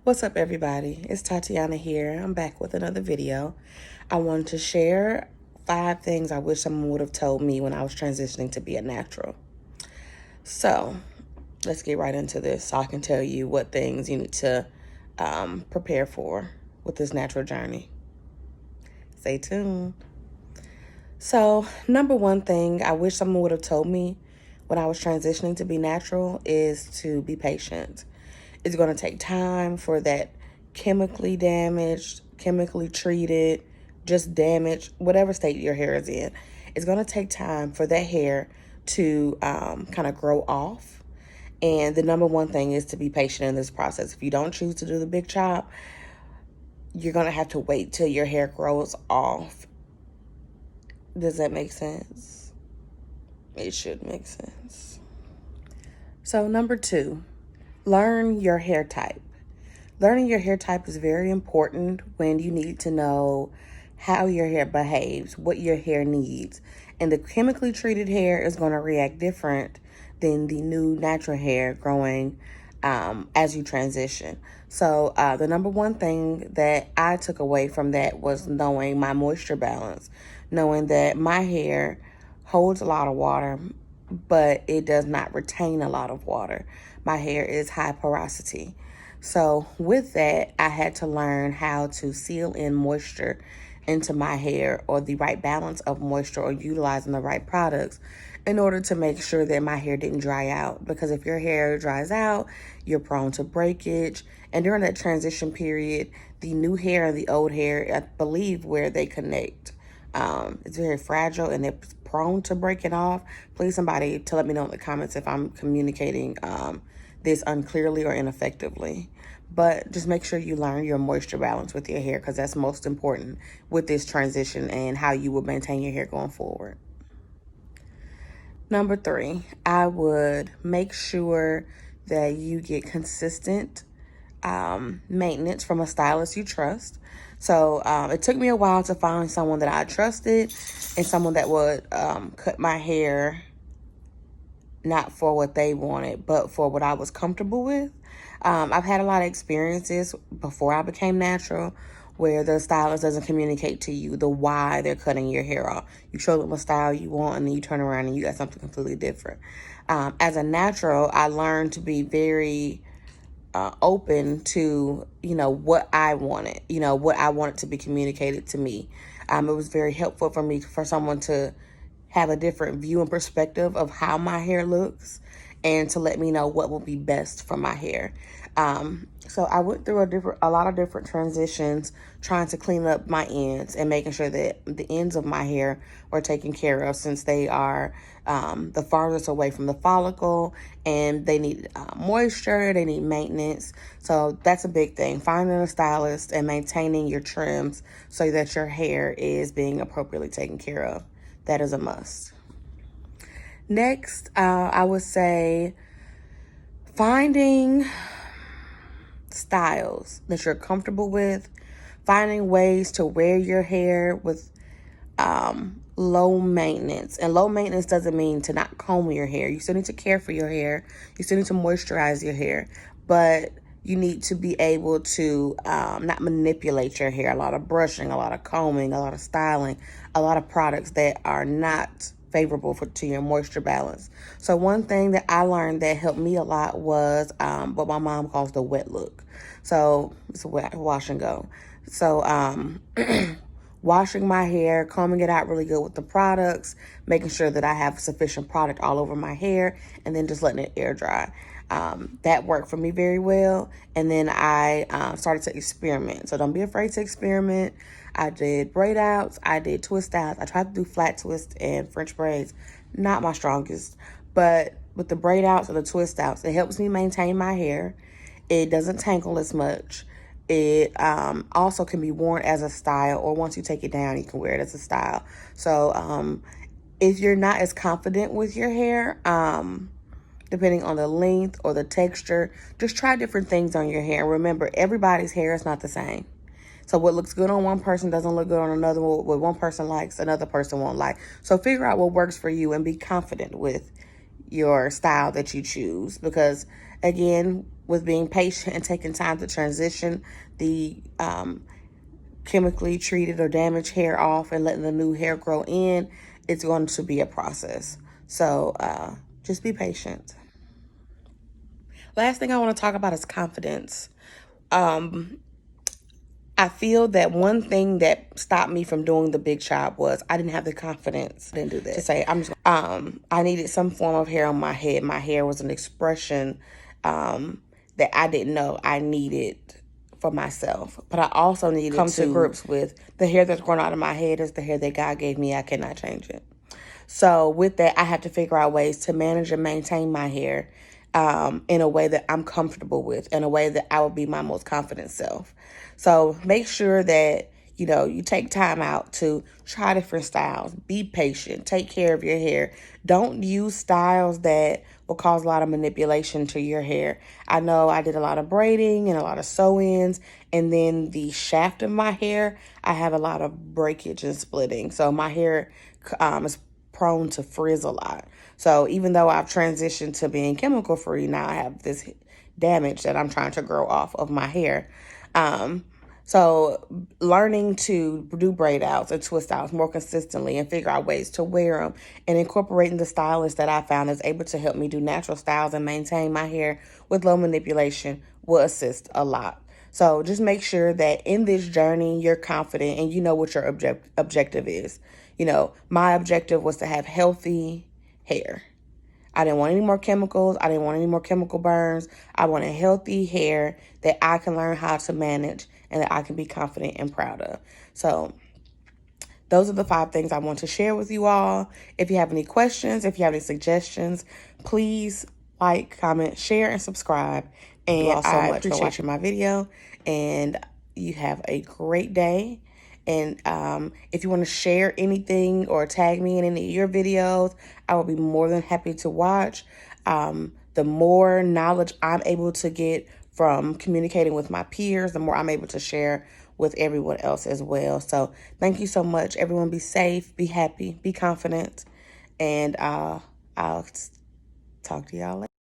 What's up, everybody? It's Tatiana here. I'm back with another video. I wanted to share 5 things I wish someone would have told me when I was transitioning to be a natural. So let's get right into this so I can tell you what things you need to prepare for with this natural journey. Stay tuned. So, number one thing I wish someone would have told me when I was transitioning to be natural is to be patient. It's going to take time for that chemically damaged, chemically treated, just damaged, whatever state your hair is in. It's going to take time for that hair to kind of grow off. And the number one thing is to be patient in this process. If you don't choose to do the big chop, you're going to have to wait till your hair grows off. Does that make sense? It should make sense. So number 2, learn your hair type. Learning your hair type is very important when you need to know how your hair behaves, what your hair needs. And the chemically treated hair is going to react different than the new natural hair growing as you transition. So the number one thing that I took away from that was knowing my moisture balance, knowing that my hair holds a lot of water, but it does not retain a lot of water. My hair is high porosity. So with that, I had to learn how to seal in moisture into my hair, or the right balance of moisture, or utilizing the right products in order to make sure that my hair didn't dry out. Because if your hair dries out, you're prone to breakage. And during that transition period, the new hair and the old hair, I believe, where they connect, it's very fragile and it's prone to breaking off. Please, somebody to let me know in the comments if I'm communicating this unclearly or ineffectively. But just make sure you learn your moisture balance with your hair, because that's most important with this transition and how you will maintain your hair going forward. Number 3, I would make sure that you get consistent maintenance from a stylist you trust. So it took me a while to find someone that I trusted and someone that would cut my hair not for what they wanted, but for what I was comfortable with. I've had a lot of experiences before I became natural where the stylist doesn't communicate to you the why they're cutting your hair off. You show them a style you want, and then you turn around and you got something completely different. As a natural, I learned to be very open to, what I wanted, what I wanted to be communicated to me. It was very helpful for me for someone to have a different view and perspective of how my hair looks, and to let me know what will be best for my hair. So I went through a lot of different transitions, trying to clean up my ends and making sure that the ends of my hair were taken care of, since they are the farthest away from the follicle, and they need moisture, they need maintenance. So that's a big thing, finding a stylist and maintaining your trims so that your hair is being appropriately taken care of. That is a must. Next, I would say finding styles that you're comfortable with, finding ways to wear your hair with low maintenance. And low maintenance doesn't mean to not comb your hair. You still need to care for your hair. You still need to moisturize your hair. But you need to be able to not manipulate your hair. A lot of brushing, a lot of combing, a lot of styling, a lot of products that are not favorable to your moisture balance. So one thing that I learned that helped me a lot was what my mom calls the wet look. So it's a wet wash and go. So washing my hair, combing it out really good with the products, making sure that I have sufficient product all over my hair, and then just letting it air dry. That worked for me very well. And then I started to experiment. So don't be afraid to experiment. I did braid outs. I did twist outs. I tried to do flat twists and French braids. Not my strongest. But with the braid outs and the twist outs, it helps me maintain my hair. It doesn't tangle as much. It also can be worn as a style, or once you take it down, you can wear it as a style. So if you're not as confident with your hair, depending on the length or the texture, just try different things on your hair. Remember, everybody's hair is not the same. So what looks good on one person doesn't look good on another. What one person likes, another person won't like. So figure out what works for you and be confident with your style that you choose. Because again, with being patient and taking time to transition the chemically treated or damaged hair off and letting the new hair grow in, it's going to be a process. So just be patient. Last thing I want to talk about is confidence. I feel that one thing that stopped me from doing the big chop was I didn't have the confidence. I didn't do that. To say I needed some form of hair on my head. My hair was an expression that I didn't know I needed for myself. But I also needed to come to grips with the hair that's growing out of my head is the hair that God gave me. I cannot change it. So with that, I have to figure out ways to manage and maintain my hair in a way that I'm comfortable with, in a way that I will be my most confident self. So make sure that, you take time out to try different styles. Be patient. Take care of your hair. Don't use styles that will cause a lot of manipulation to your hair. I know I did a lot of braiding and a lot of sew-ins, and then the shaft of my hair, I have a lot of breakage and splitting. So my hair is prone to frizz a lot. So even though I've transitioned to being chemical free, now I have this damage that I'm trying to grow off of my hair. So learning to do braid outs and twist outs more consistently and figure out ways to wear them and incorporating the stylist that I found is able to help me do natural styles and maintain my hair with low manipulation will assist a lot. So just make sure that in this journey, you're confident and you know what your objective is. My objective was to have healthy hair. I didn't want any more chemicals. I didn't want any more chemical burns. I wanted healthy hair that I can learn how to manage and that I can be confident and proud of. So those are the 5 things I want to share with you all. If you have any questions, if you have any suggestions, please like, comment, share, and subscribe. And thank you all so much for watching my video. And you have a great day. And if you want to share anything or tag me in any of your videos, I will be more than happy to watch. The more knowledge I'm able to get from communicating with my peers, the more I'm able to share with everyone else as well. So thank you so much. Everyone be safe, be happy, be confident. And I'll talk to y'all later.